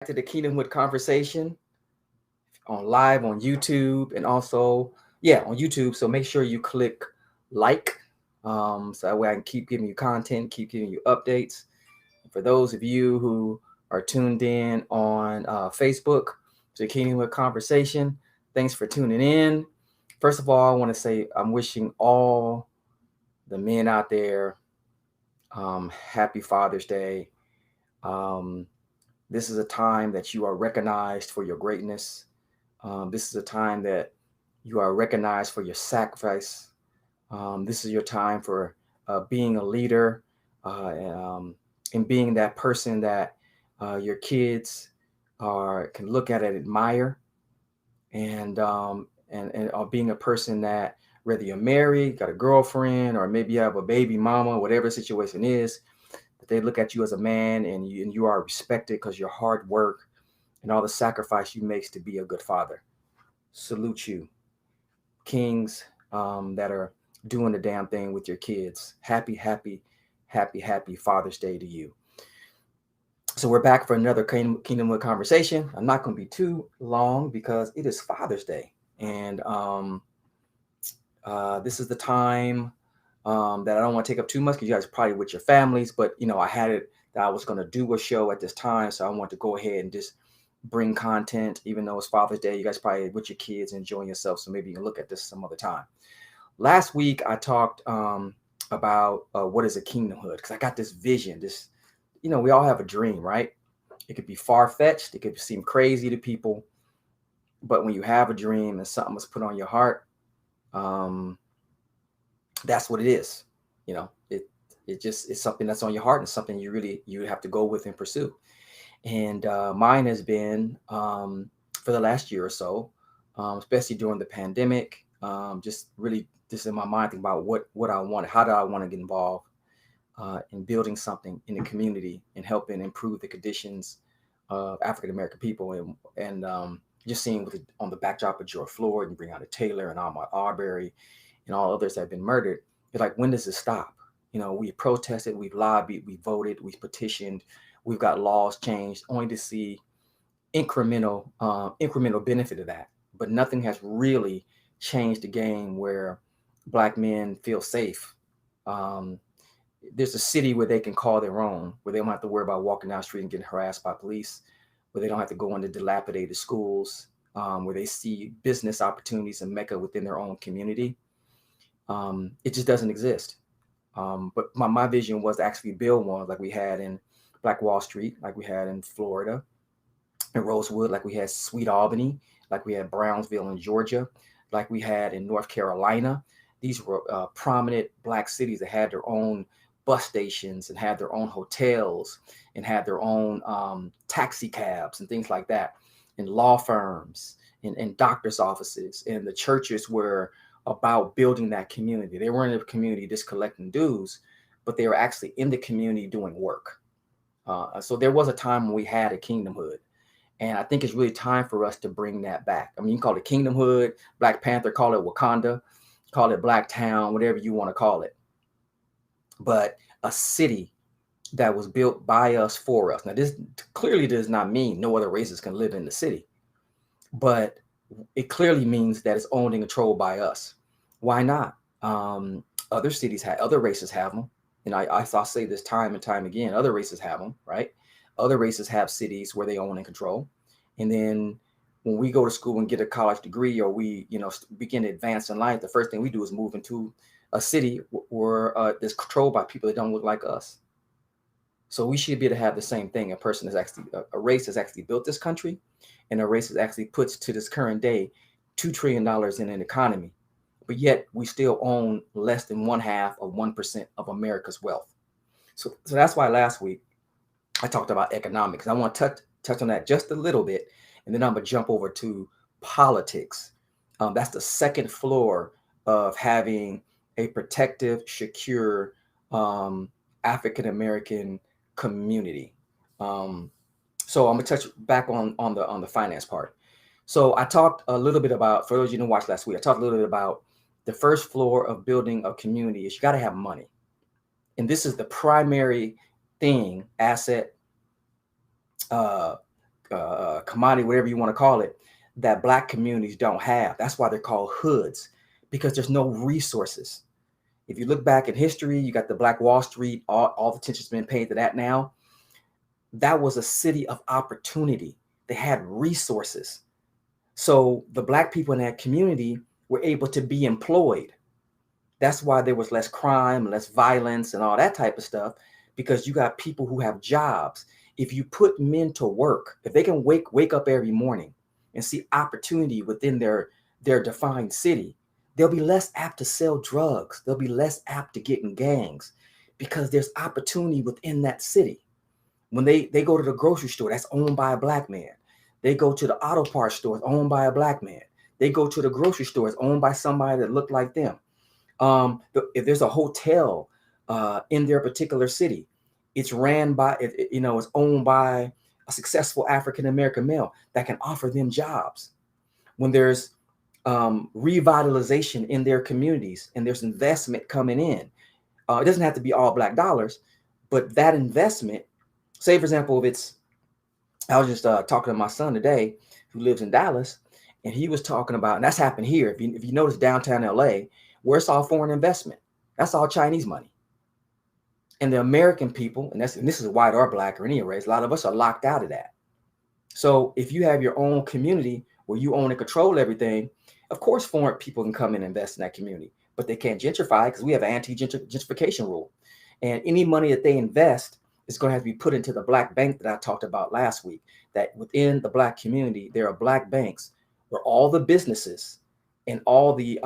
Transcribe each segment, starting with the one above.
to the Kingdomhood Conversation on live on YouTube and also, on YouTube. So make sure you click like, so that way I can keep giving you content, keep giving you updates. For those of you who are tuned in on Facebook to the Kingdomhood Conversation, thanks for tuning in. First of all, I want to say I'm wishing all the men out there happy Father's Day. Um, This is a time that you are recognized for your greatness. This is a time that you are recognized for your sacrifice. This is your time for being a leader and being that person that your kids can look at and admire, and being a person that whether you're married, got a girlfriend, or maybe you have a baby mama, whatever the situation is, they look at you as a man and you are respected because your hard work and all the sacrifice you makes to be a good father. Salute you, kings that are doing the damn thing with your kids. Happy Father's Day to you. So we're back for another Kingdomhood Conversation. I'm not going to be too long because it is Father's Day. And this is the time that I don't want to take up too much because you guys are probably with your families. But, I had it that I was going to do a show at this time. So I want to go ahead and just bring content, even though it's Father's Day. You guys probably with your kids enjoying yourself. So maybe you can look at this some other time. Last week, I talked about what is a kingdomhood, because I got this vision. We all have a dream, right? It could be far-fetched. It could seem crazy to people. But when you have a dream and something was put on your heart, that's what it is. It's something that's on your heart and something you have to go with and pursue. And mine has been for the last year or so, especially during the pandemic, just really just in my mind thinking about what I wanted, how do I want to get involved in building something in the community and helping improve the conditions of African American people, and just seeing on the backdrop of George Floyd and Breonna Taylor and Ahmaud Arbery and all others that have been murdered. It's like, when does it stop? We protested, we've lobbied, we voted, we've petitioned, we've got laws changed, only to see incremental benefit of that. But nothing has really changed the game where Black men feel safe. There's a city where they can call their own, where they don't have to worry about walking down the street and getting harassed by police, where they don't have to go into dilapidated schools, where they see business opportunities in Mecca within their own community. It just doesn't exist. But my vision was to actually build one like we had in Black Wall Street, like we had in Florida, in Rosewood, like we had Sweet Albany, like we had Brownsville in Georgia, like we had in North Carolina. These were prominent Black cities that had their own bus stations and had their own hotels and had their own taxi cabs and things like that, and law firms and doctors' offices. And the churches were about building that community. They weren't in the community just collecting dues, but they were actually in the community doing work. So there was a time when we had a kingdomhood. And I think it's really time for us to bring that back. I mean, you can call it Kingdomhood, Black Panther, call it Wakanda, call it Black Town, whatever you want to call it. But a city that was built by us for us. Now, this clearly does not mean no other races can live in the city, but it clearly means that it's owned and controlled by us. Why not? Other cities have, other races have them. And I'll say this time and time again, other races have them, right? Other races have cities where they own and control. And then when we go to school and get a college degree, or we, begin to advance in life, the first thing we do is move into a city where that's controlled by people that don't look like us. So we should be able to have the same thing. A race has actually built this country, and a race has actually puts to this current day $2 trillion in an economy. But yet we still own less than 1/2 of 1% of America's wealth. So that's why last week I talked about economics. I want to touch on that just a little bit, and then I'm gonna jump over to politics. That's the second floor of having a protective, secure African American community. So I'm gonna touch back on the finance part. So I talked a little bit about, for those you didn't watch last week, I talked a little bit about the first floor of building a community is you got to have money, and this is the primary asset, commodity, whatever you want to call it, that black communities don't have. That's why they're called hoods, because there's no resources. If you look back in history, you got the Black Wall Street, all the attention's been paid to that now. That was a city of opportunity. They had resources. So the black people in that community were able to be employed. That's why there was less crime, less violence, and all that type of stuff, because you got people who have jobs. If you put men to work, if they can wake up every morning and see opportunity within their defined city, they'll be less apt to sell drugs. They'll be less apt to get in gangs because there's opportunity within that city. When they go to the grocery store, that's owned by a black man. They go to the auto parts store, it's owned by a black man. They go to the grocery store, it's owned by somebody that looked like them. If there's a hotel in their particular city, it's ran by, it's owned by a successful African-American male that can offer them jobs. When there's revitalization in their communities and there's investment coming in, it doesn't have to be all black dollars, but that investment, say for example, I was just talking to my son today who lives in Dallas, and he was talking about, and that's happened here. If you notice downtown LA, where it's all foreign investment, that's all Chinese money. And the American people, and this is white or black or any race, a lot of us are locked out of that. So if you have your own community where you own and control everything, of course foreign people can come and invest in that community, but they can't gentrify because we have an anti-gentrification rule. And any money that they invest is going to have to be put into the black bank that I talked about last week, that within the black community, there are black banks where all the businesses and all the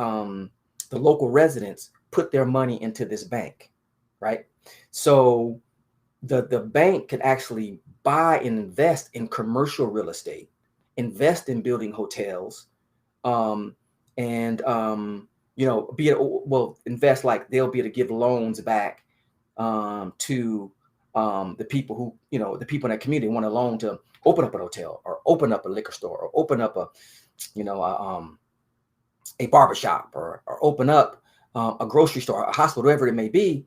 local residents put their money into this bank, right? So the bank can actually buy and invest in commercial real estate, invest in building hotels, and invest, like they'll be able to give loans back to the people who, the people in that community want a loan to open up an hotel or open up a liquor store or open up a barbershop or open up a grocery store, a hospital, whatever it may be.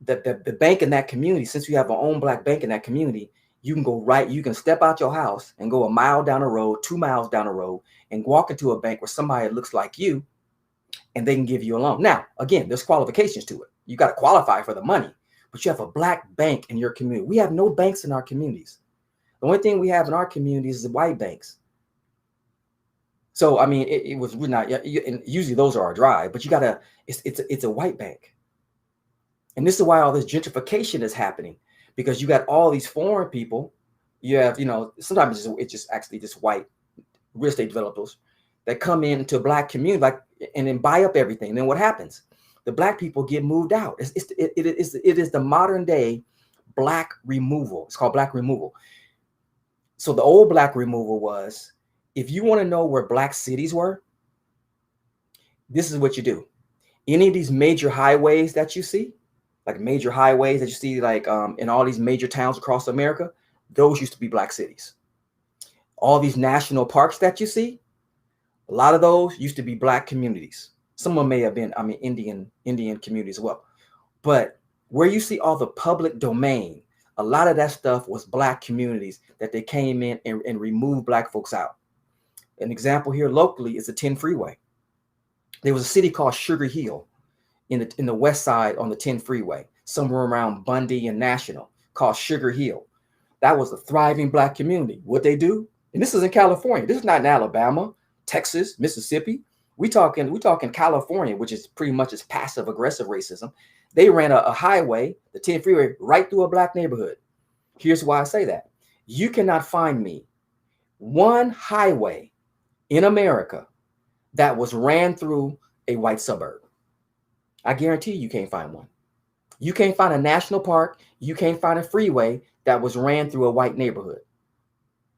The bank in that community, since you have our own black bank in that community, you can step out your house and go a mile down the road, 2 miles down the road, and walk into a bank where somebody looks like you, and they can give you a loan. Now, again, there's qualifications to it. You got to qualify for the money, but you have a black bank in your community. We have no banks in our communities. The only thing we have in our communities is the white banks. So, I mean, it was really not, and usually those are dry, but it's a white bank. And this is why all this gentrification is happening, because you got all these foreign people. You have, sometimes it's just actually just white real estate developers that come into black community, and then buy up everything. And then what happens? The black people get moved out. It is the modern day black removal. It's called black removal. So the old black removal was, if you want to know where black cities were, this is what you do. Any of these major highways that you see, in all these major towns across America, those used to be black cities. All these national parks that you see, a lot of those used to be black communities. Some of them may have been, Indian communities as well. But where you see all the public domain, a lot of that stuff was black communities that they came in and removed black folks out. An example here locally is the 10 freeway. There was a city called Sugar Hill in the west side on the 10 freeway, somewhere around Bundy and National, called Sugar Hill. That was a thriving black community. What they do, and this is in California. This is not in Alabama, Texas, Mississippi. We talking California, which is pretty much as passive aggressive racism. They ran a highway, the 10 freeway, right through a black neighborhood. Here's why I say that. You cannot find me one highway in America that was ran through a white suburb. I guarantee you can't find one. You can't find a national park. You can't find a freeway that was ran through a white neighborhood,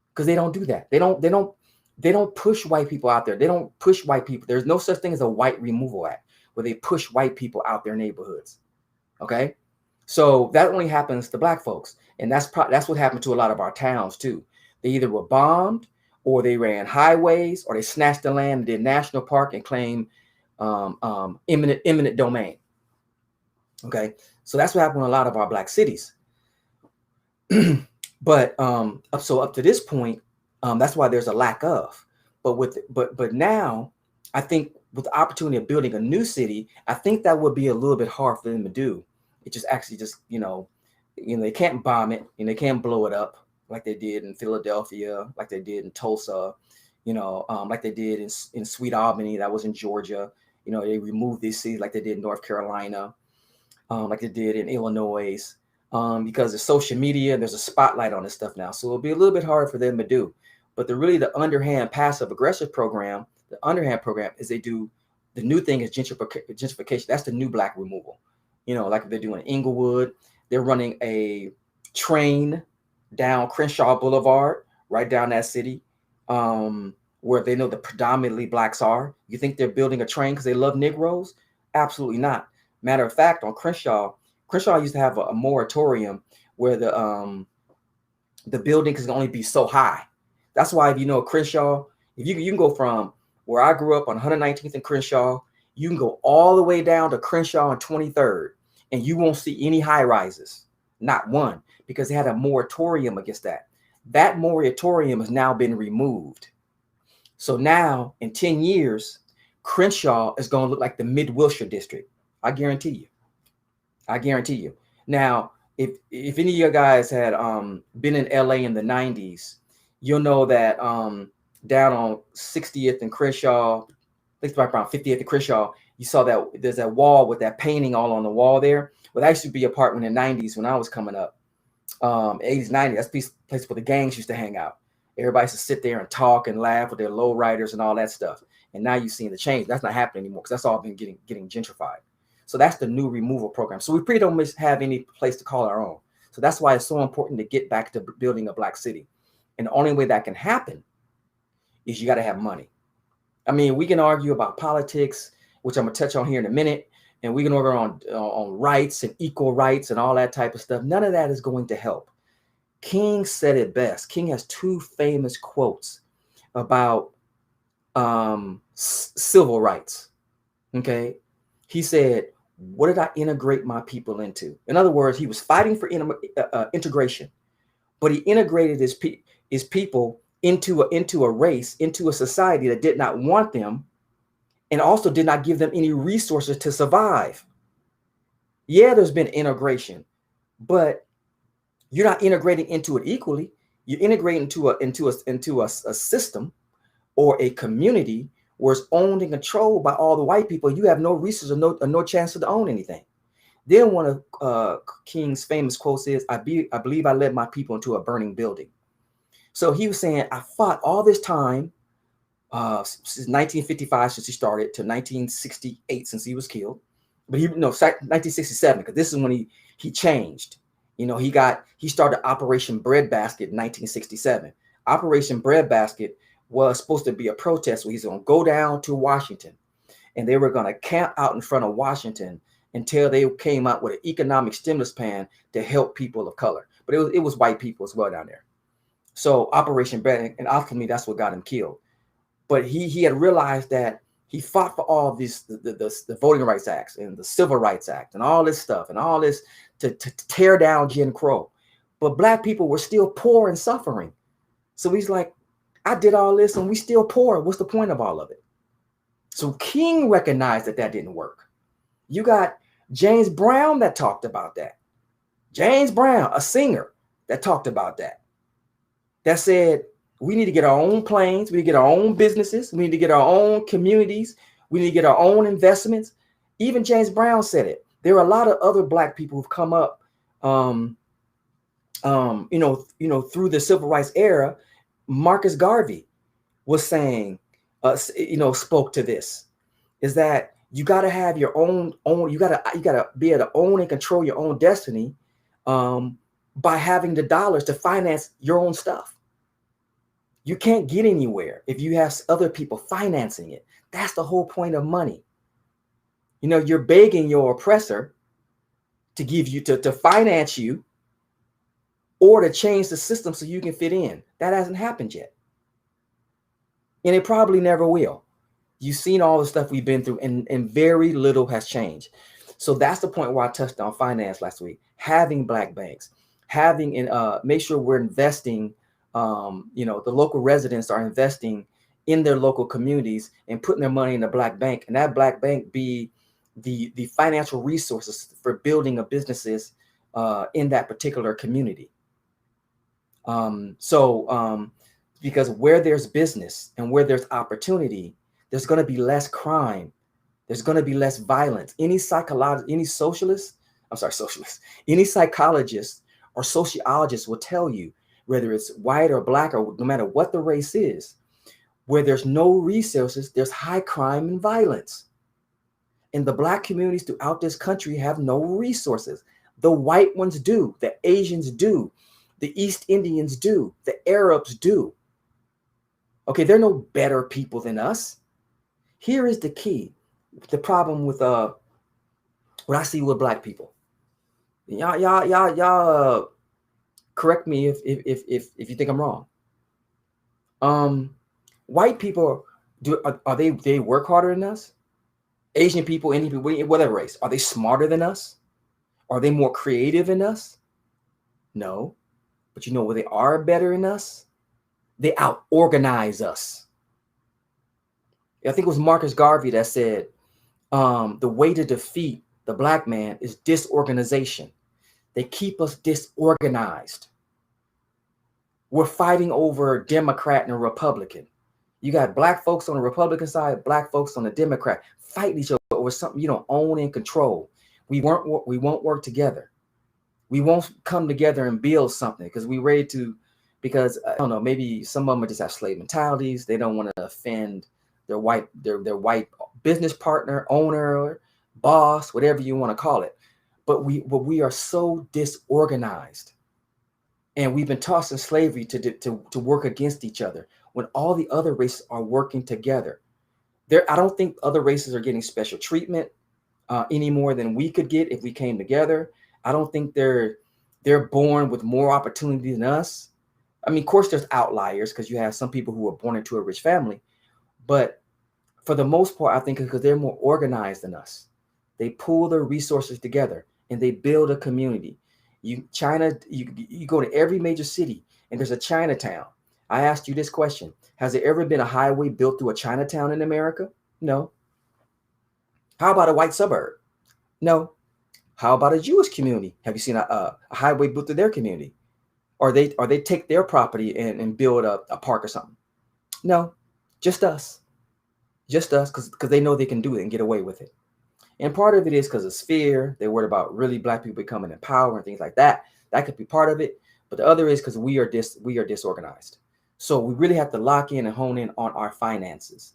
because they don't do that. They don't push white people out there. They don't push white people. There's no such thing as a white removal act where they push white people out their neighborhoods. Okay, so that only happens to black folks, and that's what happened to a lot of our towns too. They either were bombed, or they ran highways, or they snatched the land and did national park and claimed eminent domain. Okay, so that's what happened in a lot of our black cities. But up to this point, That's why there's a lack of. But now, I think with the opportunity of building a new city, I think that would be a little bit hard for them to do. It just actually just they can't bomb it and they can't blow it up like they did in Philadelphia, like they did in Tulsa, like they did in Sweet Albany, that was in Georgia. They removed these cities like they did in North Carolina, like they did in Illinois, because of social media. There's a spotlight on this stuff now, so it'll be a little bit harder for them to do. But the underhand passive aggressive program, the underhand program is they do the new thing is gentrification. That's the new black removal. Like they're doing in Inglewood, they're running a train down Crenshaw Boulevard, right down that city, where they know the predominantly blacks are. You think they're building a train because they love Negroes? Absolutely not. Matter of fact, on Crenshaw used to have a moratorium where the building can only be so high. That's why, if you know Crenshaw, if you can go from where I grew up on 119th and Crenshaw, you can go all the way down to Crenshaw and 23rd, and you won't see any high rises, not one, because they had a moratorium against that. That moratorium has now been removed. So now, in 10 years, Crenshaw is going to look like the Mid-Wilshire district. I guarantee you. Now, if any of you guys had been in LA in the 90s, you'll know that down on 60th and Crenshaw, I think it's right around 50th and Crenshaw, you saw that there's that wall with that painting all on the wall there. Well, that used to be a part in the 90s when I was coming up. 80s, 90s, that's the place where the gangs used to hang out. Everybody used to sit there and talk and laugh with their low riders and all that stuff. And now you've seen the change. That's not happening anymore because that's all been getting gentrified. So that's the new removal program. So we pretty don't have any place to call our own. So that's why it's so important to get back to building a black city. And the only way that can happen is you got to have money. I mean, we can argue about politics, which I'm going to touch on here in a minute. And we can argue on rights and equal rights and all that type of stuff. None of that is going to help. King said it best. King has two famous quotes about civil rights. Okay. He said, what did I integrate my people into? In other words, he was fighting for integration, but he integrated his people into a race, into a society that did not want them, and also did not give them any resources to survive. Yeah, there's been integration, but you're not integrating into it equally. You're integrating into a system or a community where it's owned and controlled by all the white people. You have no resources or no chance to own anything. Then one of King's famous quotes is, I believe I led my people into a burning building. So he was saying, I fought all this time, since 1955, since he started, to 1968, since he was killed. But 1967, because this is when he changed. He started Operation Breadbasket in 1967. Operation Breadbasket was supposed to be a protest where he's going to go down to Washington, and they were going to camp out in front of Washington until they came out with an economic stimulus plan to help people of color. But it was white people as well down there. So Operation Bread, and ultimately that's what got him killed. But he had realized that he fought for all these, the Voting Rights Acts and the Civil Rights Act and all this stuff and all this to tear down Jim Crow. But black people were still poor and suffering. So he's like, I did all this and we still poor. What's the point of all of it? So King recognized that didn't work. You got James Brown that talked about that. James Brown, a singer, that talked about that. That said, we need to get our own planes. We need to get our own businesses. We need to get our own communities. We need to get our own investments. Even James Brown said it. There are a lot of other black people who've come up, through the civil rights era. Marcus Garvey was saying, spoke to this, is that you got to have your own, you got to be able to own and control your own destiny, by having the dollars to finance your own stuff. You can't get anywhere if you have other people financing it. That's the whole point of money. You're begging your oppressor to give you, to finance you, or to change the system so you can fit in. That hasn't happened yet. And it probably never will. You've seen all the stuff we've been through, and very little has changed. So that's the point where I touched on finance last week. Having black banks, make sure we're investing The local residents are investing in their local communities and putting their money in a black bank, and that black bank be the financial resources for building of businesses in that particular community. Because where there's business and where there's opportunity, there's going to be less crime. There's going to be less violence. Any socialist, any psychologist or sociologist will tell you, whether it's white or black or no matter what the race is, where there's no resources, there's high crime and violence. And the black communities throughout this country have no resources. The white ones do, the Asians do, the East Indians do, the Arabs do. Okay, they're no better people than us. Here is the key. The problem with what I see with black people. Y'all correct me if you think I'm wrong. White people are they work harder than us? Asian people, Indian people, whatever race, are they smarter than us? Are they more creative than us? No. But you know where they are better than us? They out-organize us. I think it was Marcus Garvey that said, the way to defeat the black man is disorganization. They keep us disorganized. We're fighting over Democrat and Republican. You got black folks on the Republican side, black folks on the Democrat, fighting each other over something you don't own and control. We won't work together. We won't come together and build something because because I don't know, maybe some of them just have slave mentalities. They don't want to offend their white business partner, owner, boss, whatever you want to call it. But we are so disorganized, and we've been tossed in slavery to work against each other when all the other races are working together. I don't think other races are getting special treatment any more than we could get if we came together. I don't think they're born with more opportunity than us. I mean, of course, there's outliers because you have some people who are born into a rich family, but for the most part, I think because they're more organized than us. They pool their resources together and they build a community. You go to every major city and there's a Chinatown. I asked you this question: has there ever been a highway built through a Chinatown in America? No. How about a white suburb? No. How about a Jewish community? Have you seen a highway built through their community? Or they take their property and build a park or something? No, just us. Just us, because they know they can do it and get away with it. And part of it is because of fear. They're worried about really black people becoming in power and things like that. That could be part of it. But the other is because we are disorganized. So we really have to lock in and hone in on our finances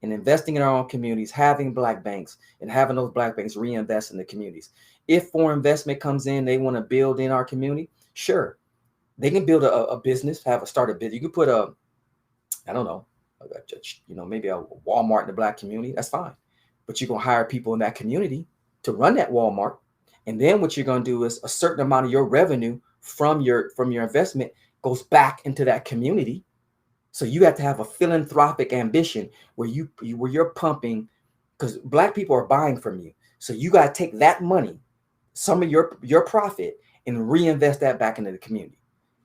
and investing in our own communities, having black banks and having those black banks reinvest in the communities. If foreign investment comes in, they want to build in our community, sure. They can build a business, start a business. You could put maybe a Walmart in the black community. That's fine. But you're going to hire people in that community to run that Walmart. And then what you're going to do is a certain amount of your revenue from your investment goes back into that community. So you have to have a philanthropic ambition where you're pumping, because black people are buying from you. So you got to take that money, some of your profit, and reinvest that back into the community.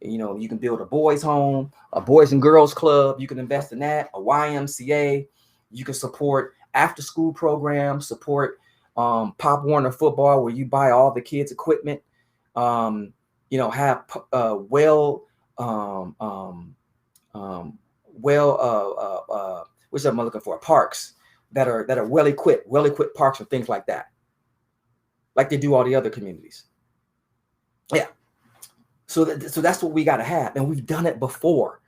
You can build a boys' home, a boys and girls club. You can invest in that, a YMCA. You can support after-school programs, support Pop Warner football, where you buy all the kids' equipment. Have what's I'm looking for? Parks that are well equipped parks and things like that, like they do all the other communities. Yeah. So that's what we got to have. And we've done it before.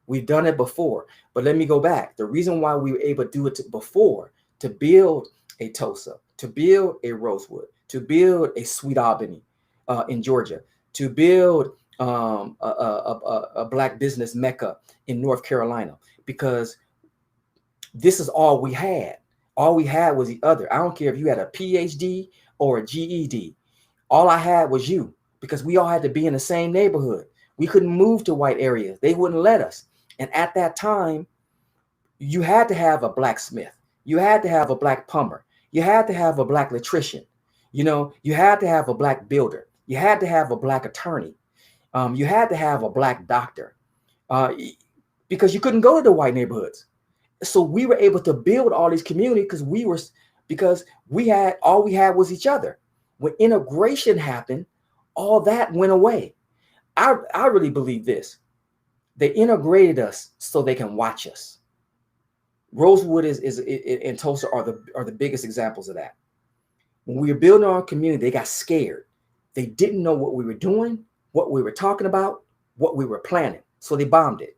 But let me go back. The reason why we were able to do it before, to build a Tulsa, to build a Rosewood, to build a Sweet Albany in Georgia, to build a black business mecca in North Carolina, because this is all we had. All we had was the other. I don't care if you had a PhD or a GED. All I had was you. Because we all had to be in the same neighborhood. We couldn't move to white areas. They wouldn't let us. And at that time, you had to have a blacksmith. You had to have a black plumber. You had to have a black electrician. You had to have a black builder. You had to have a black attorney. You had to have a black doctor. uh, because you couldn't go to the white neighborhoods. So we were able to build all these communities because we had was each other. When integration happened, all that went away. I really believe this. They integrated us so they can watch us. Rosewood is and Tulsa are the biggest examples of that. When we were building our community, they got scared. They didn't know what we were doing, what we were talking about, what we were planning. So they bombed it.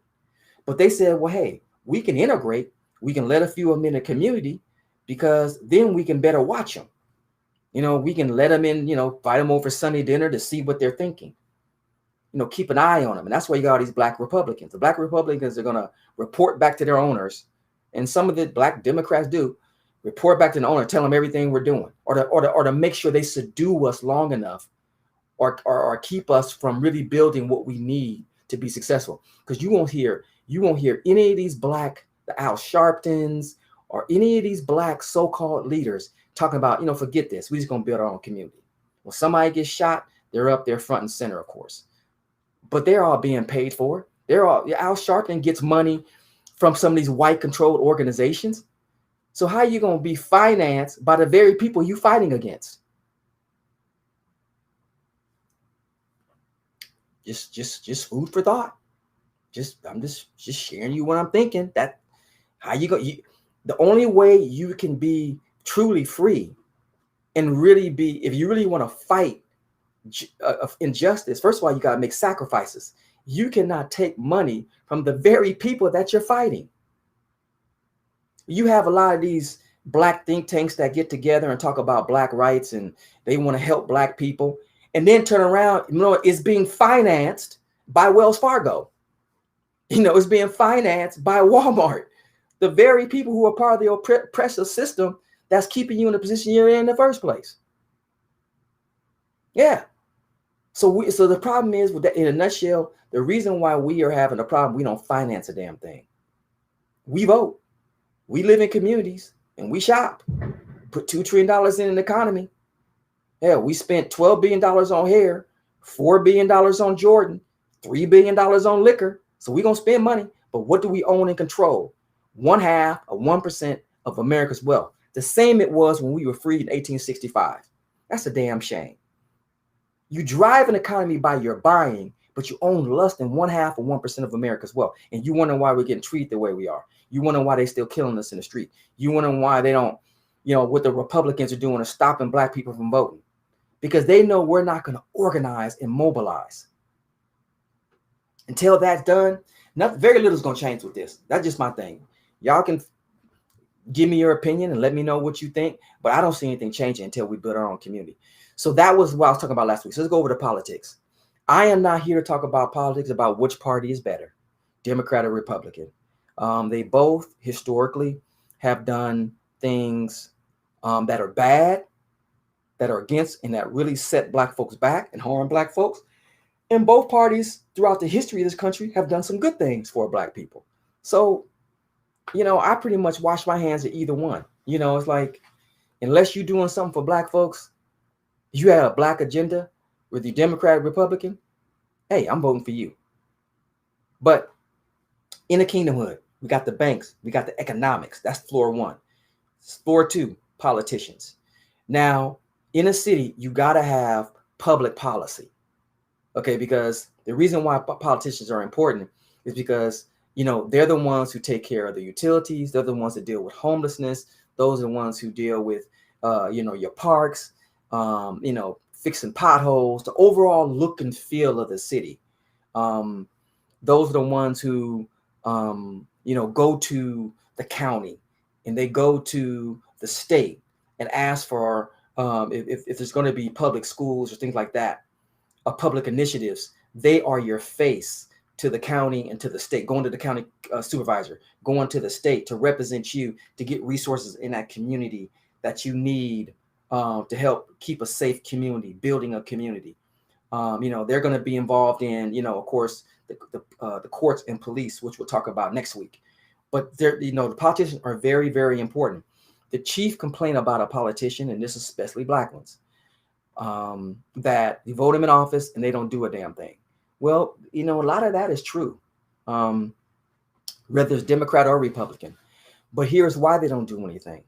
But they said, well, hey, we can integrate. We can let a few of them in the community because then we can better watch them. We can let them in, invite them over Sunday dinner to see what they're thinking. Keep an eye on them. And that's why you got all these black Republicans. The black Republicans are going to report back to their owners. And some of the black Democrats do report back to the owner, tell them everything we're doing, or to make sure they subdue us long enough or keep us from really building what we need to be successful. Because you won't hear any of these black, the Al Sharptons, or any of these black so-called leaders talking about, forget this, we're just going to build our own community. When somebody gets shot, they're up there front and center, of course. But they're all being paid for. Al Sharpton gets money from some of these white-controlled organizations. So how are you going to be financed by the very people you're fighting against? Just food for thought. I'm just sharing you what I'm thinking. That how you go. The only way you can be truly free and really be, if you really want to fight injustice, first of all, you got to make sacrifices. You cannot take money from the very people that you're fighting. You have a lot of these black think tanks that get together and talk about black rights and they want to help black people, and then turn around, it's being financed by Wells Fargo. It's being financed by Walmart. The very people who are part of the oppressive system that's keeping you in the position you're in the first place. Yeah. So the problem is with that, in a nutshell, the reason why we are having a problem, we don't finance a damn thing. We vote. We live in communities and we shop. Put $2 trillion in an economy. Hell, we spent $12 billion on hair, $4 billion on Jordan, $3 billion on liquor. So we're going to spend money. But what do we own and control? 1/2 of 1% of America's wealth. The same it was when we were freed in 1865. That's a damn shame. You drive an economy by your buying, but you own less than 1/2 of 1% of America's wealth. And you wonder why we're getting treated the way we are. You wonder why they're still killing us in the street. You wonder why they don't, what the Republicans are doing is stopping black people from voting. Because they know we're not going to organize and mobilize. Until that's done, very little is going to change with this. That's just my thing. Y'all can give me your opinion and let me know what you think, but I don't see anything changing until we build our own community. So that was what I was talking about last week. So let's go over to politics. I am not here to talk about politics, about which party is better, Democrat or Republican. They both historically have done things that are bad, that are against, and that really set black folks back and harm black folks. And both parties throughout the history of this country have done some good things for black people. So, I pretty much wash my hands of either one. It's like, unless you're doing something for black folks, you have a black agenda with the Democrat, Republican, hey, I'm voting for you. But in the Kingdomhood, we got the banks, we got the economics. That's floor one. Floor two, politicians. Now, in a city, you got to have public policy. Okay, because the reason why politicians are important is because, they're the ones who take care of the utilities. They're the ones that deal with homelessness. Those are the ones who deal with, your parks, fixing potholes, the overall look and feel of the city. Those are the ones who, go to the county and they go to the state and ask for, if there's going to be public schools or things like that, or public initiatives. They are your face to the county and to the state, going to the county supervisor, going to the state to represent you, to get resources in that community that you need to help keep a safe community, building a community. They're going to be involved in, of course, the courts and police, which we'll talk about next week. But the politicians are very, very important. The chief complaint about a politician, and this is especially black ones, that you vote them in office and they don't do a damn thing. Well, a lot of that is true. um, whether it's Democrat or Republican. But here's why they don't do anything.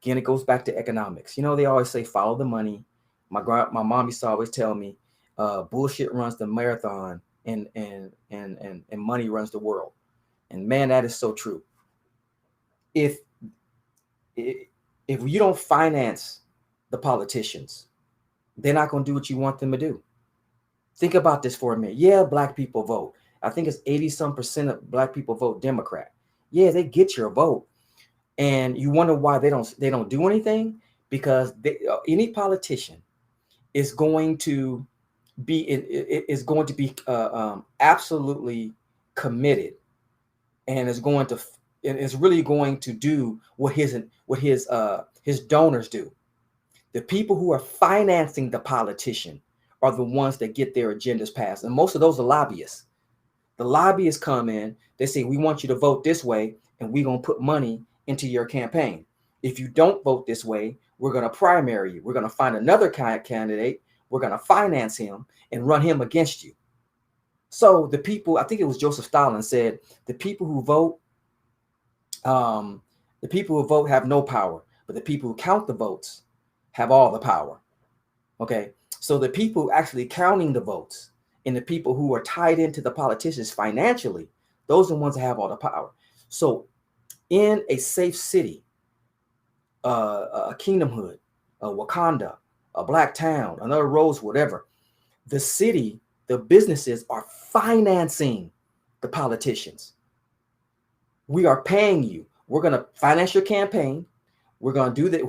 Again, it goes back to economics. They always say follow the money. My mom used to always tell me, bullshit runs the marathon, and money runs the world. And man, that is so true. If if you don't finance the politicians, they're not going to do what you want them to do. Think about this for a minute. Yeah, black people vote. I think it's 80% of black people vote Democrat. Yeah, they get your vote. And you wonder why they don't do anything, because any politician is going to be absolutely committed, and is really going to do what his donors do. The people who are financing the politician are the ones that get their agendas passed, and most of those are lobbyists. The lobbyists come in, they say, we want you to vote this way, and we're going to put money into your campaign. If you don't vote this way, we're going to primary you. We're going to find another candidate. We're going to finance him and run him against you. So the people, I think it was Joseph Stalin said, the people who vote have no power, but the people who count the votes have all the power. Okay. So the people actually counting the votes and the people who are tied into the politicians financially, those are the ones that have all the power. So in a safe city, a Kingdomhood, a Wakanda, a black town, another Rose, whatever, the city, the businesses are financing the politicians. We are paying you. We're going to finance your campaign. We're going to do that,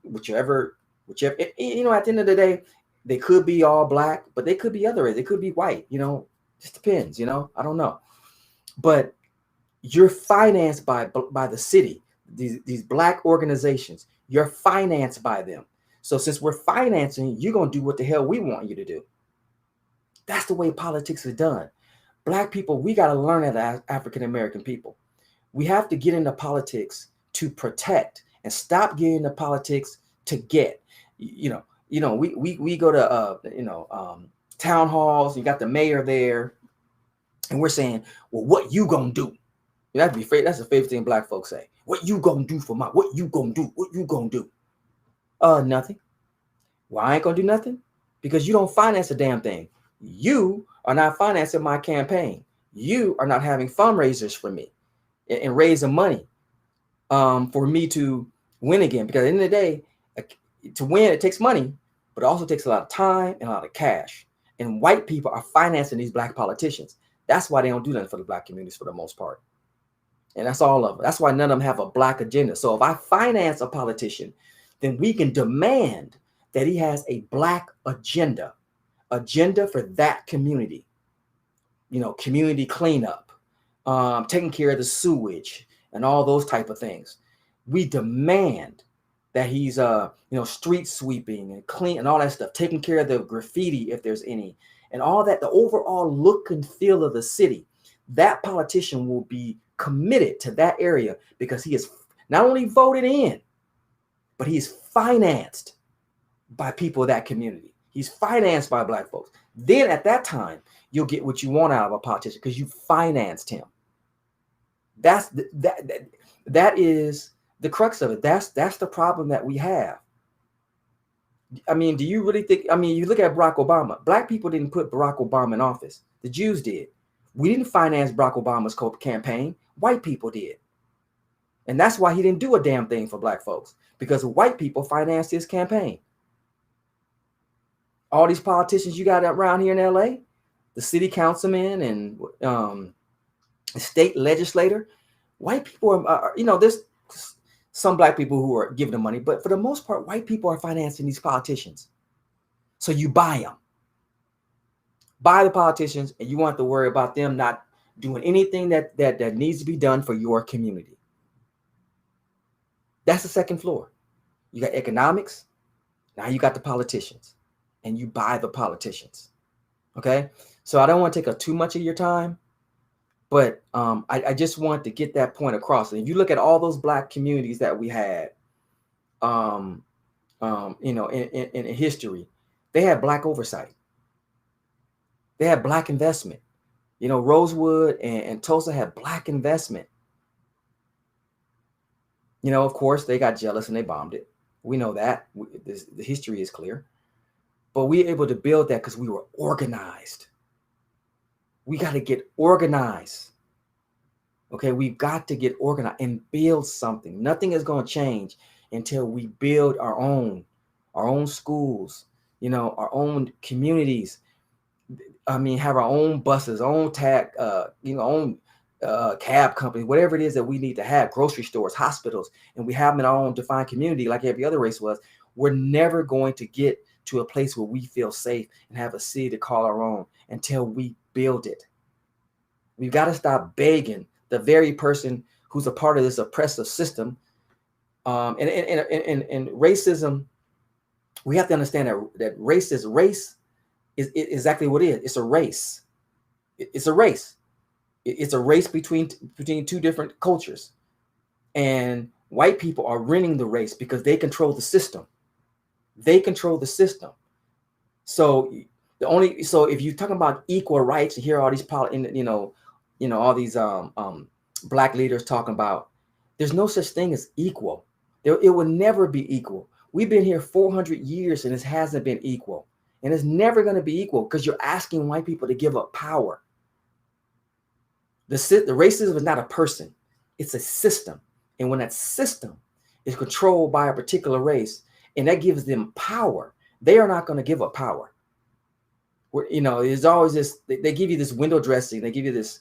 whichever, at the end of the day, they could be all black, but they could be other race. They could be white, just depends, I don't know. But you're financed by the city, these black organizations. You're financed by them. So since we're financing, you're going to do what the hell we want you to do. That's the way politics is done. Black people, we got to learn as African-American people. We have to get into politics to protect and stop getting into politics to get. We go to town halls. You got the mayor there, and we're saying, well, what you gonna do? That's the favorite thing black folks say. What you gonna do for what you gonna do? What you gonna do? Nothing. Well, I ain't gonna do nothing because you don't finance a damn thing. You are not financing my campaign. You are not having fundraisers for me and raising money for me to win again. Because at the end of the day, to win, it takes money, but it also takes a lot of time and a lot of cash. And white people are financing these black politicians. That's why they don't do nothing for the black communities for the most part. And that's all of it. That's why none of them have a black agenda. So if I finance a politician, then we can demand that he has a black agenda for that community. Community cleanup, taking care of the sewage and all those type of things. We demand that he's street sweeping and clean and all that stuff, taking care of the graffiti if there's any, and all that, the overall look and feel of the city. That politician will be committed to that area because he is not only voted in, but he's financed by people of that community. He's financed by black folks. Then at that time, you'll get what you want out of a politician because you financed him. That is the crux of it. That's the problem that we have. I mean, do you really think? I mean, you look at Barack Obama. Black people didn't put Barack Obama in office. The Jews did. We didn't finance Barack Obama's campaign. White people did. And that's why he didn't do a damn thing for black folks, because white people financed his campaign. All these politicians you got around here in LA, the city councilman and the state legislator, white people are there's some black people who are giving them money, but for the most part, white people are financing these politicians. So you buy them. Buy the politicians, and you want to worry about them not doing anything that needs to be done for your community. That's the second floor. You got economics. Now you got the politicians, and you buy the politicians. Okay. So I don't want to take up too much of your time, but I just want to get that point across. And if you look at all those black communities that we had, in history, they had black oversight. They had black investment. Rosewood and Tulsa had black investment. Of course, they got jealous and they bombed it. We know that. The history is clear. But we were able to build that because we were organized. We got to get organized. Okay, we've got to get organized and build something. Nothing is going to change until we build our own schools, our own communities. I mean, have our own buses, own tag, own cab companies, whatever it is that we need to have, grocery stores, hospitals, and we have them in our own defined community like every other race was. We're never going to get to a place where we feel safe and have a city to call our own until we build it. We've got to stop begging the very person who's a part of this oppressive system. And racism, we have to understand that race is exactly what it is. It's a race. It's a race. It's a race between two different cultures. And white people are running the race because they control the system. They control the system. So if you're talking about equal rights, you hear all these all these black leaders talking about, there's no such thing as equal. It will never be equal. We've been here 400 years and it hasn't been equal. And it's never going to be equal because you're asking white people to give up power. The racism is not a person. It's a system. And when that system is controlled by a particular race and that gives them power, they are not going to give up power. There's always this, they give you this window dressing. They give you this,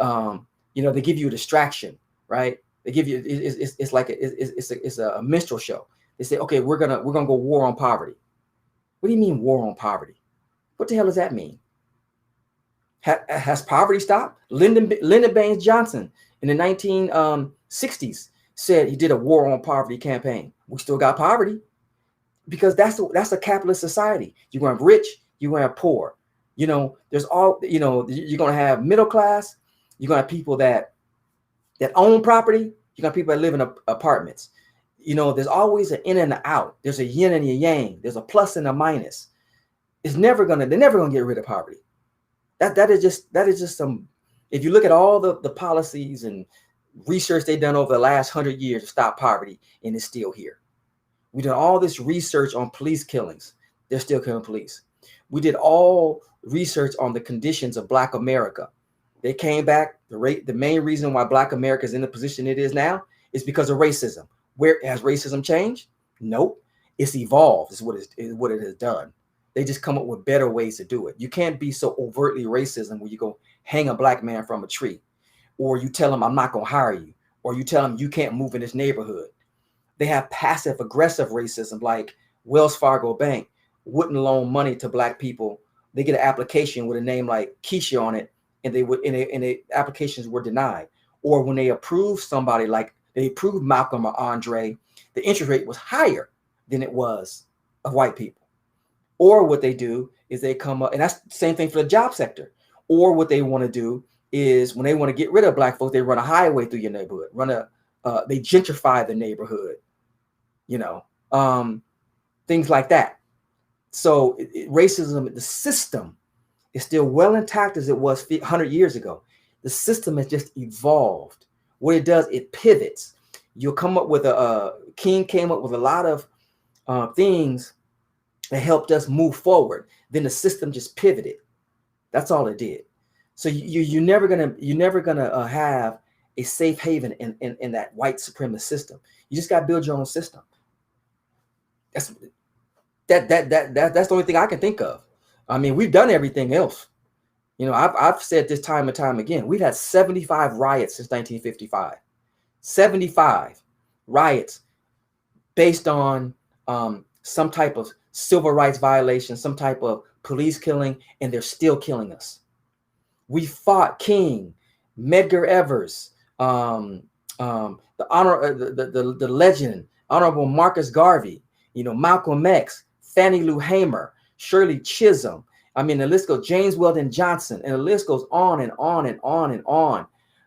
they give you a distraction, right? They give you, it's like it's a minstrel show. They say, okay, we're going to go war on poverty. What do you mean war on poverty? What the hell does that mean? Has poverty stopped? Lyndon Baines Johnson in the 1960s said he did a war on poverty campaign. We still got poverty because that's a capitalist society. You're going to have rich, you're going to have poor. There's all, you're going to have middle class. You're going to have people that own property. You're going to have people that live in apartments. There's always an in and an out. There's a yin and a yang. There's a plus and a minus. They're never gonna get rid of poverty. That is just some. If you look at all the policies and research they've done over the last 100 years to stop poverty, and it's still here. We did all this research on police killings. They're still killing police. We did all research on the conditions of Black America. They came back. The main reason why Black America is in the position it is now is because of racism. Where has racism changed? Nope. It's evolved is what it has done. They just come up with better ways to do it. You can't be so overtly racism where you go hang a Black man from a tree, or you tell him I'm not going to hire you, or you tell him you can't move in this neighborhood. They have passive aggressive racism, like Wells Fargo Bank wouldn't loan money to Black people. They get an application with a name like Keisha on it, and the applications were denied. Or when they approve somebody, like they approved Malcolm or Andre, the interest rate was higher than it was of white people. Or what they do is they come up, and that's the same thing for the job sector. Or what they want to do is when they want to get rid of Black folks, they run a highway through your neighborhood, they gentrify the neighborhood, things like that. So racism, the system is still well intact as it was 100 years ago. The system has just evolved. What it does, it pivots. You'll come up with King came up with a lot of things that helped us move forward. Then the system just pivoted. That's all it did. So you're never gonna have a safe haven in that white supremacist system. You just got to build your own system. That's the only thing I can think of. I mean, we've done everything else. I've said this time and time again. We've had 75 riots since 1955. 75 riots based on some type of civil rights violation, some type of police killing, and they're still killing us. We fought King, Medgar Evers, the legend, Honorable Marcus Garvey, Malcolm X, Fannie Lou Hamer, Shirley Chisholm. I mean, the list goes, James Weldon Johnson, and the list goes on and on and on and on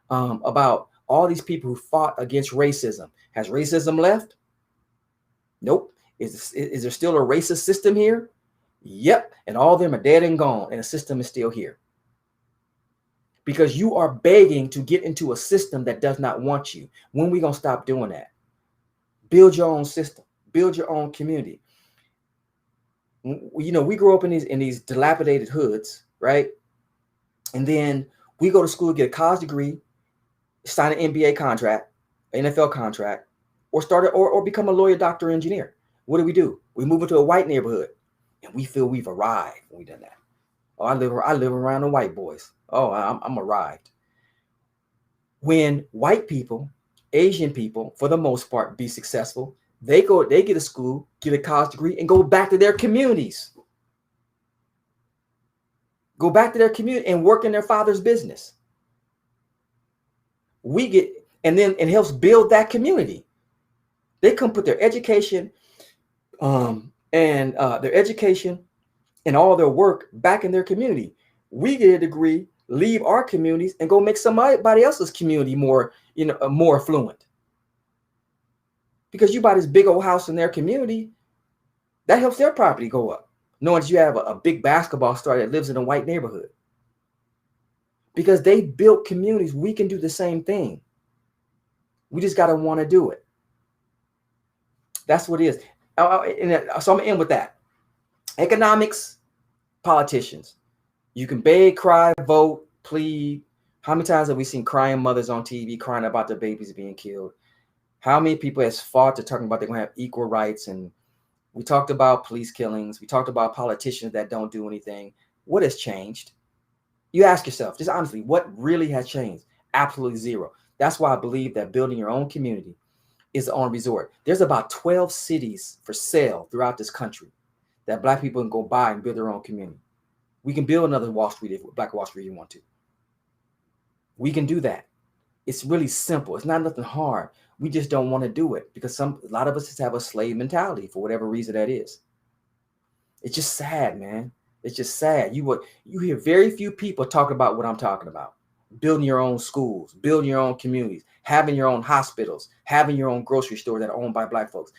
about all these people who fought against racism. Has racism left? Nope. Is there still a racist system here? Yep. And all of them are dead and gone, and the system is still here. because you are begging to get into a system that does not want you. When we going to stop doing that? Build your own system, build your own community. You know, we grew up in these dilapidated hoods, right? And then we go to school, get a college degree, sign an NBA contract, an NFL contract, or or become a lawyer, doctor, engineer. What do? We move into a white neighborhood, and we feel we've arrived when we've done that. Oh, I live around the white boys. Oh, I'm arrived. When white people, Asian people, for the most part, be successful, they get a school, get a college degree, and go back to their communities. Go back to their community and work in their father's business. We get, and then it helps build that community. They come put their education, and all their work back in their community. We get a degree, leave our communities, and go make somebody else's community more, more affluent. Because you buy this big old house in their community, that helps their property go up. Knowing that you have a big basketball star that lives in a white neighborhood. Because they built communities, we can do the same thing. We just got to want to do it. That's what it is. So I'm going to end with that. Economics, politicians. You can beg, cry, vote, plead. How many times have we seen crying mothers on TV crying about their babies being killed? How many people has fought to talking about they're going to have equal rights? And we talked about police killings. We talked about politicians that don't do anything. What has changed? You ask yourself, just honestly, what really has changed? Absolutely zero. That's why I believe that building your own community is the only resort. There's about 12 cities for sale throughout this country that Black people can go buy and build their own community. We can build another Wall Street, if Black Wall Street you want to. We can do that. It's really simple. It's not nothing hard. We just don't want to do it because a lot of us just have a slave mentality for whatever reason that is. It's just sad, man. It's just sad. You hear very few people talking about what I'm talking about. Building your own schools, building your own communities, having your own hospitals, having your own grocery store that are owned by Black folks.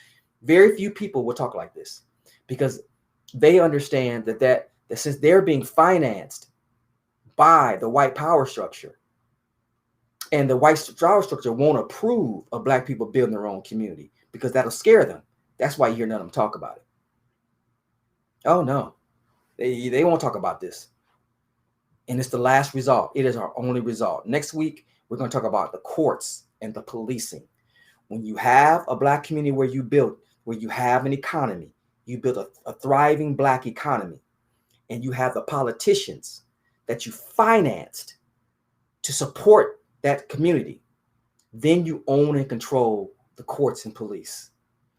Very few people will talk like this because they understand that since they're being financed by the white power structure, and the white power structure won't approve of Black people building their own community because that'll scare them. That's why you hear none of them talk about it. Oh no, they won't talk about this. And it's the last result. It is our only result. Next week, we're going to talk about the courts and the policing. When you have a Black community where you have an economy, you build a thriving Black economy, and you have the politicians that you financed to support that community, then you own and control the courts and police.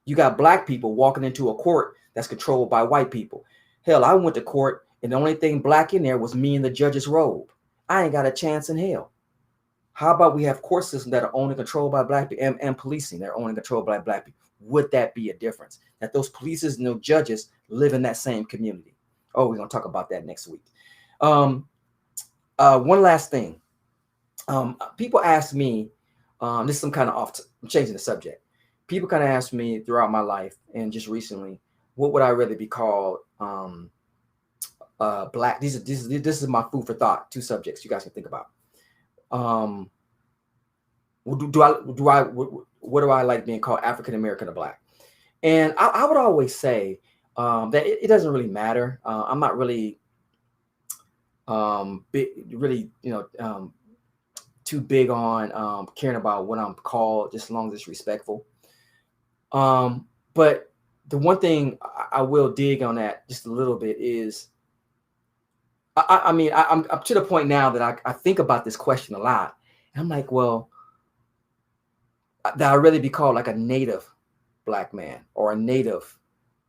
You got Black people walking into a court that's controlled by white people. Hell, I went to court and the only thing Black in there was me in the judge's robe. I ain't got a chance in hell. How about we have court systems that are owned and controlled by Black people and policing that are owned and controlled by Black people? Would that be a difference? That those police and those judges live in that same community? Oh, we're going to talk about that next week. One last thing. People ask me, this is some kind of I'm changing the subject. People kind of ask me throughout my life and just recently, what would I rather be called? Black. This is my food for thought. 2 subjects you guys can think about. What do I like being called, African American or Black? And I would always say that it doesn't really matter. I'm not really too big on caring about what I'm called, just as long as it's respectful. But the one thing I will dig on that just a little bit is, I'm to the point now that I think about this question a lot. And I'm like, well, that I'd rather be called like a native Black man or a native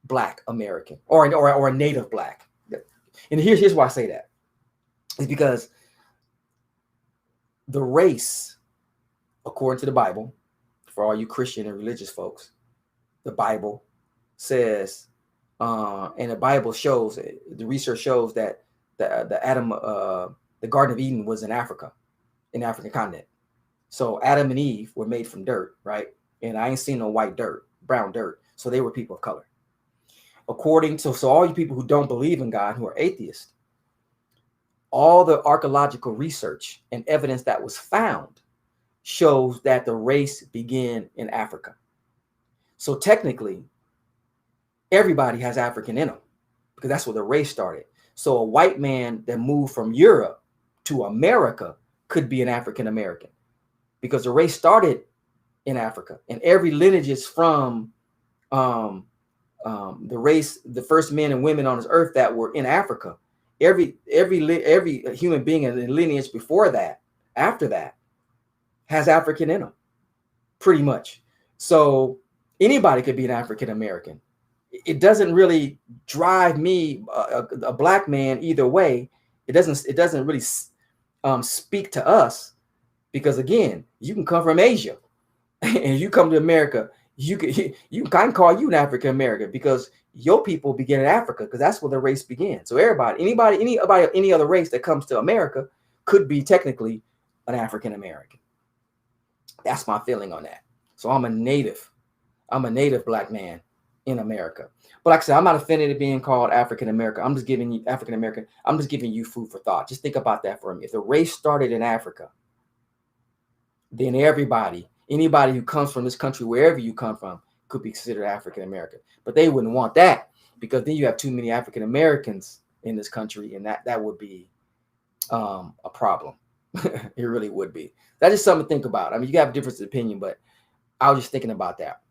Black American or a native Black. And here's why I say that. It's because the race, according to the Bible, for all you Christian and religious folks, the Bible says, and the Bible shows, the research shows that the Garden of Eden was in Africa, in the African continent. So Adam and Eve were made from dirt, right? And I ain't seen no white dirt, brown dirt. So they were people of color. So all you people who don't believe in God, who are atheists, all the archaeological research and evidence that was found shows that the race began in Africa. So technically, everybody has African in them because that's where the race started. So a white man that moved from Europe to America could be an African American because the race started in Africa, and every lineage is from the race, the first men and women on this earth that were in Africa. Every human being in the lineage before that, after that, has African in them, pretty much. So anybody could be an African American. It doesn't really drive me, a black man, either way. It doesn't really speak to us because, again, you can come from Asia and you come to America. You can call you an African American because your people begin in Africa because that's where the race began. So anybody of any other race that comes to America could be technically an African American. That's my feeling on that. So I'm a native black man in America. But like I said, I'm not offended at being called African American. I'm just giving you African American. I'm just giving you food for thought. Just think about that for a minute. If the race started in Africa, then anybody who comes from this country, wherever you come from, could be considered African American. But they wouldn't want that because then you have too many African Americans in this country, and that would be a problem. It really would be. That's just something to think about. I mean, you have a difference of opinion, but I was just thinking about that.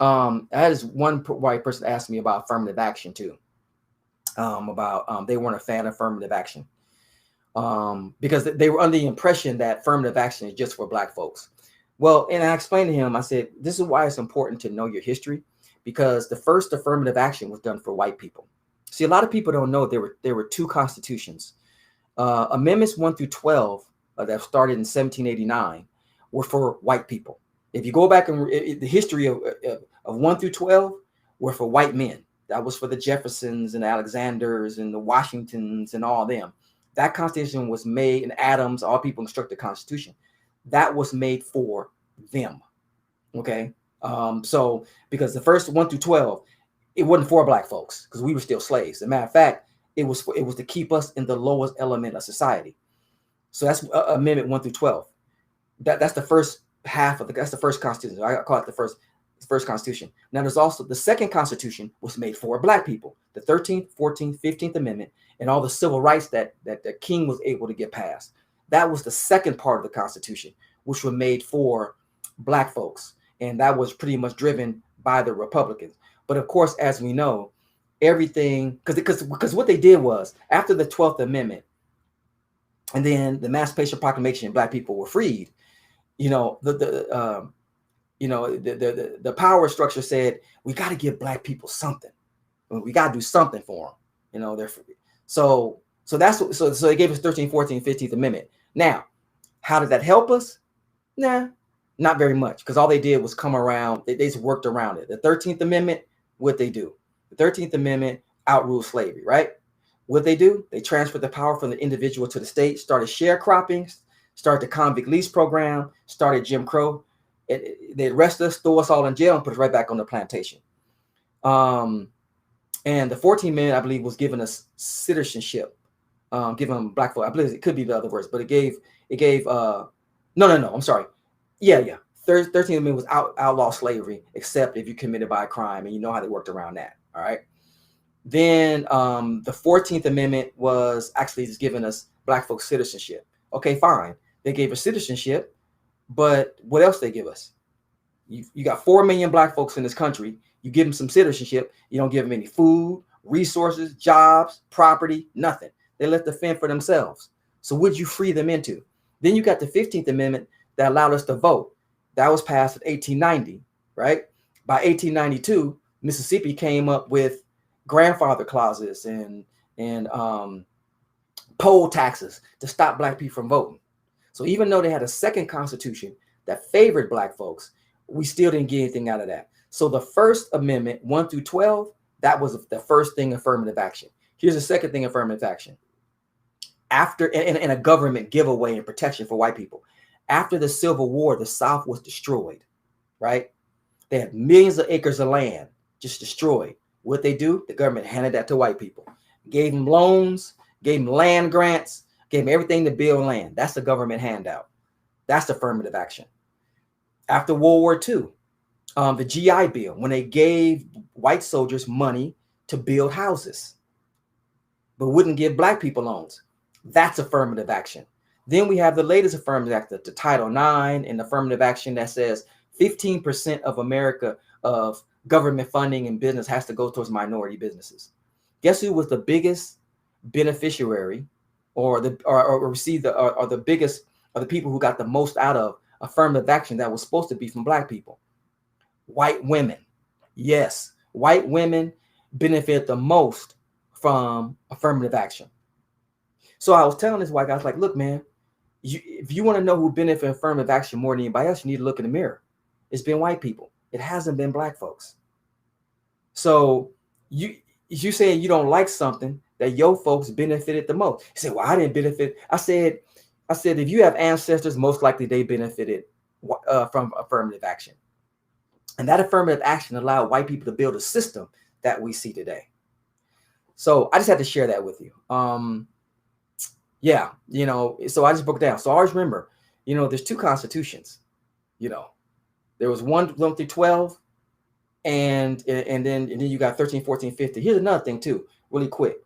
I had this one white person asked me about affirmative action too. They weren't a fan of affirmative action because they were under the impression that affirmative action is just for black folks. Well, and I explained to him, I said, this is why it's important to know your history, because the first affirmative action was done for white people. See, a lot of people don't know there were two constitutions. Amendments 1 through 12 that started in 1789 were for white people. If you go back and the history of 1 through 12 were for white men. That was for the Jeffersons and Alexanders and the Washingtons and all them. That constitution was made, and Adams, all people constructed the Constitution. That was made for them. Okay. So because the first 1 through 12, it wasn't for black folks because we were still slaves. As a matter of fact, it was to keep us in the lowest element of society. So that's Amendment 1 through 12. That's the first half of that's the first constitution. I call it the first constitution. Now there's also the second constitution was made for black people. The 13th, 14th, 15th Amendment, and all the civil rights that the king was able to get passed. That was the second part of the Constitution, which were made for black folks. And that was pretty much driven by the Republicans. But of course, as we know, everything, because what they did was after the 12th Amendment and then the Emancipation Proclamation, black people were freed. The power structure said, we got to give black people something. We got to do something for them. They're free. So they gave us 13th, 14th, 15th Amendment. Now, how did that help us? Nah, not very much, because all they did was come around. They just worked around it. The 13th Amendment, what they do? The 13th Amendment outruled slavery, right? What they do? They transferred the power from the individual to the state, started sharecropping, started the convict lease program, started Jim Crow. They arrest us, throw us all in jail, and put us right back on the plantation. And the 14th Amendment, I believe, was giving us citizenship. Giving black folk, I believe it could be the other words, but it gave no, I'm sorry. Yeah. 13th Amendment was outlaw slavery, except if you committed by a crime, and you know how they worked around that. All right. Then the 14th Amendment was actually just giving us black folk citizenship. Okay, fine. They gave us citizenship, but what else they give us? You got 4 million black folks in this country. You give them some citizenship. You don't give them any food, resources, jobs, property, nothing. They let them fend for themselves. So what'd you free them into? Then you got the 15th Amendment that allowed us to vote. That was passed in 1890, right? By 1892, Mississippi came up with grandfather clauses and poll taxes to stop black people from voting. So even though they had a second constitution that favored black folks, we still didn't get anything out of that. So the first amendment, 1 through 12, that was the first thing, affirmative action. Here's the second thing, affirmative action. After and a government giveaway and protection for white people. After the Civil War, the South was destroyed, right? They had millions of acres of land just destroyed. What they do? The government handed that to white people, gave them loans, gave them land grants, Gave them everything to build land. That's the government handout. That's affirmative action. After World War II, the GI Bill, when they gave white soldiers money to build houses, but wouldn't give black people loans. That's affirmative action. Then we have the latest affirmative action, the Title IX, and affirmative action that says 15% of America of government funding and business has to go towards minority businesses. Guess who was the biggest beneficiary, or received the biggest, or the people who got the most out of affirmative action that was supposed to be from black people? White women. Yes, white women benefit the most from affirmative action. So I was telling this white guy, I was like, look, man, if you want to know who benefit from affirmative action more than anybody else, you need to look in the mirror. It's been white people. It hasn't been black folks. So you saying you don't like something that your folks benefited the most. You say, well, I didn't benefit. I said, if you have ancestors, most likely they benefited from affirmative action. And that affirmative action allowed white people to build a system that we see today. So I just had to share that with you. Yeah, so I just broke it down. So always remember, there's two constitutions. There was 1 through 12, and then you got 13, 14, 15. Here's another thing too, really quick.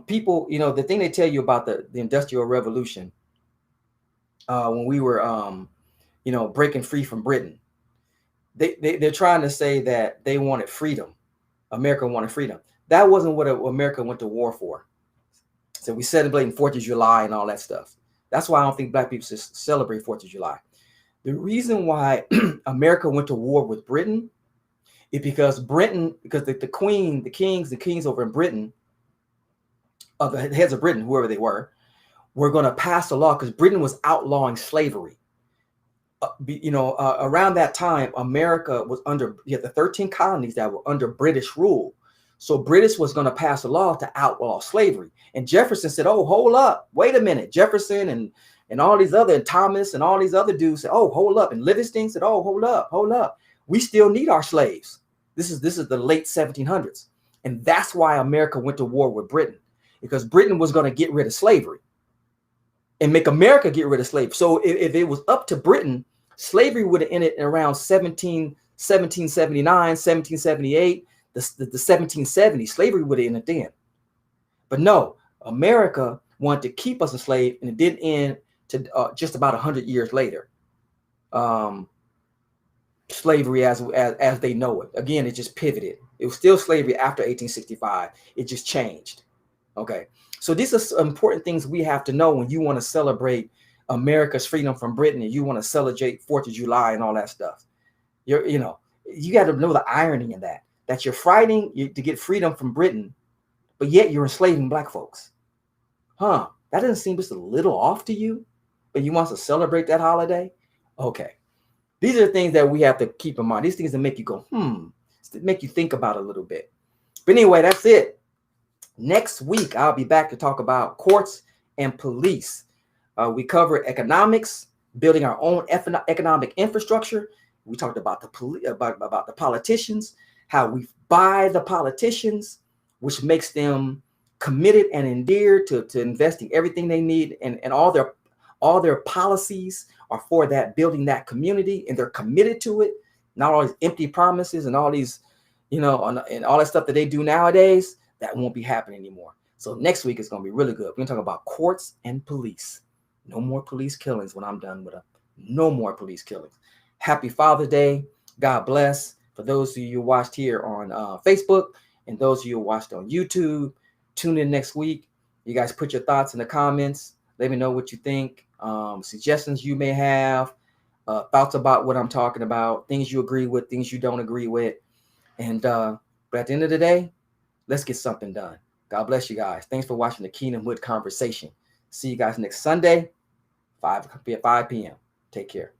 People, the thing they tell you about the Industrial Revolution, when we were, breaking free from Britain, they're trying to say that they wanted freedom. America wanted freedom. That wasn't what America went to war for. So we celebrating 4th of July and all that stuff. That's why I don't think black people should celebrate 4th of July. The reason why America went to war with Britain is because the queen, the kings over in Britain, the heads of Britain, whoever they were going to pass a law because Britain was outlawing slavery. Around that time, America was you had the 13 colonies that were under British rule. So British was going to pass a law to outlaw slavery. And Jefferson said, oh, hold up, wait a minute. Jefferson and all these other, and Thomas and all these other dudes said, oh, hold up. And Livingston said, oh, hold up. We still need our slaves. This is the late 1700s. And that's why America went to war with Britain, because Britain was going to get rid of slavery and make America get rid of slavery. So if it was up to Britain, slavery would have ended in around 1779, 1778, the 1770s. Slavery would have ended then. But no, America wanted to keep us enslaved, and it did end to just about 100 years later. Slavery as they know it. Again, it just pivoted. It was still slavery after 1865. It just changed. Okay. So these are some important things we have to know when you want to celebrate America's freedom from Britain, and you want to celebrate 4th of July and all that stuff. You got to know the irony in that you're fighting to get freedom from Britain, but yet you're enslaving black folks. That doesn't seem just a little off to you, but you want to celebrate that holiday? Okay. These are things that we have to keep in mind. These things that make you go, to make you think about it a little bit. But anyway, that's it. Next week, I'll be back to talk about courts and police. We covered economics, building our own economic infrastructure. We talked about about the politicians, how we buy the politicians, which makes them committed and endeared to investing everything they need, and all their policies are for that, building that community, and they're committed to it. Not all these empty promises and all these, and all that stuff that they do nowadays, that won't be happening anymore. So next week is going to be really good. We're going to talk about courts and police. No more police killings when I'm done with them. No more police killings. Happy Father's Day. God bless. For those of you who watched here on Facebook, and those of you who watched on YouTube, tune in next week. You guys put your thoughts in the comments. Let me know what you think. Suggestions you may have, thoughts about what I'm talking about, things you agree with, things you don't agree with. And but at the end of the day, let's get something done. God bless you guys. Thanks for watching the Kingdomhood Conversation. See you guys next Sunday, 5 p.m. Take care.